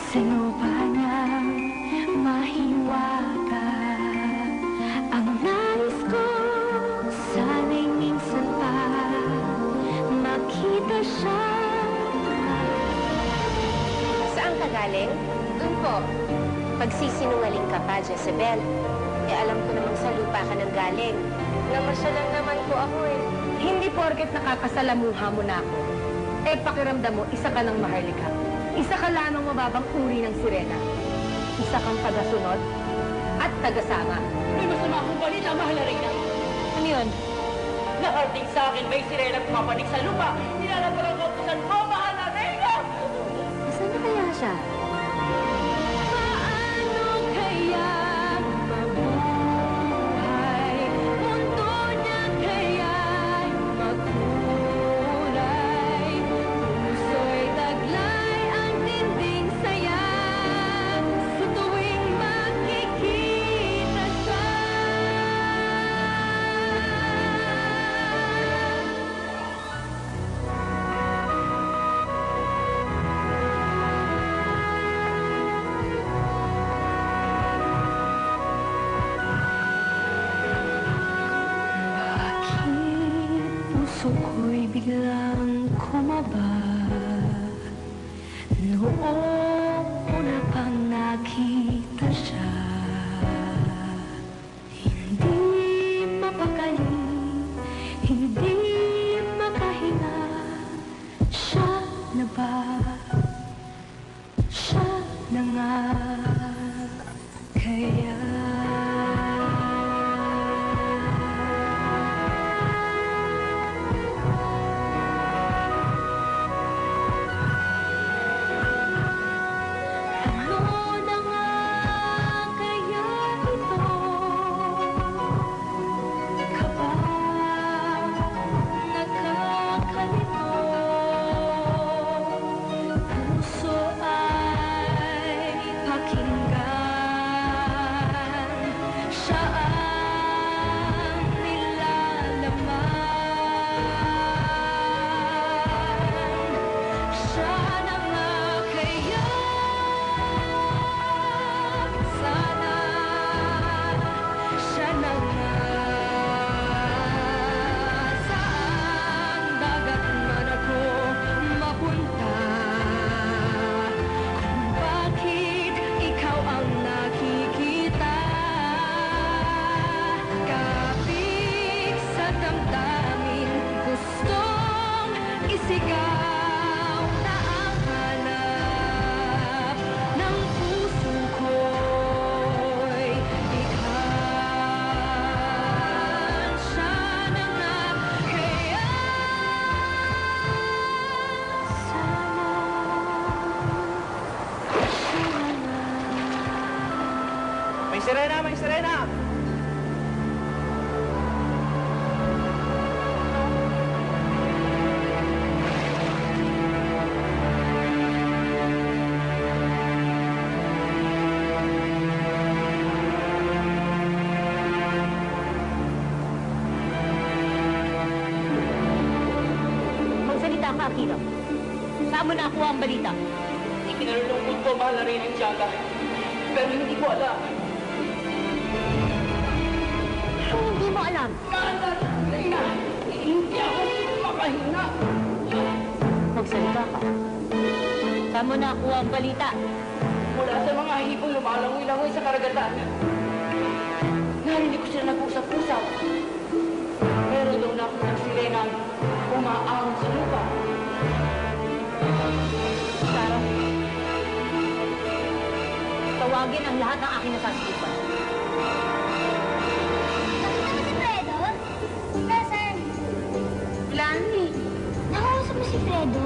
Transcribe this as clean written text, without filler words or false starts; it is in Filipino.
Sinupa niyang mahiwaga. Ang nais ko, sana'y minsan pa makita siya. Saan ka galing? Doon po. Pagsisinungaling ka pa, Jezebel. Alam ko namang sa lupa ka nang galing. Namasya lang naman po ako eh. Hindi porket nakakasalamuha mo na ako. Pakiramdam mo, isa ka ng maharlika. Isa ka lamang mababang uri ng sirena. Isa kang tagasunod at tagasama. May masama akong balita, mahal na Reyna. Ano yun? Nakarating sa akin, may sirena pumapanik sa lupa. Nilalapag ang kautusan ko, mahal na Reyna! Saan na kaya siya? Paano kaya mabuhay? Mundo niya kaya'y magkulay. Puso'y taglay ang tinding saya sa tuwing makikita siya. Bakit puso ko'y biglang kumaba? Noong una pang nakita siya, hindi mapakali, hindi makahinga. Siya na ba? Siya na nga kaya? Ano na nga kaya ito? Kaba nakakalito? Puso ay pakinggan. Siya ang nilalaman. Siya na nga kaya? Sana siya na nga. Saan dagat man ako mapunta, kung bakit ikaw ang nakikita. Kapit sa damdamin, gustong isigaw na ang hanap ng puso ko'y ikaw. Siya na nga kaya? Sana siya na nga. May sirena, may sirena! Magsalita ka, Akira. Saan mo nakuha ang balita? Ikinalulungkot ko, mahal na Reyna ang tiyaga. Pero hindi ko alam. Hindi mo alam. Mahal na Reyna! Hindi ako makahinga! Magsalita ka. Saan mo nakuha ang balita? Mula sa mga hipong lumalangoy-langoy sa karagatan. Narinig ko sila nag-usap-usap. Pero daw na ako ng sirena umaahon sa lupa. Sarah, tawagin ang lahat ng aking nasasakupan. Nakita mo si Fredo? Nasaan? Lani, Nakausap mo si Fredo?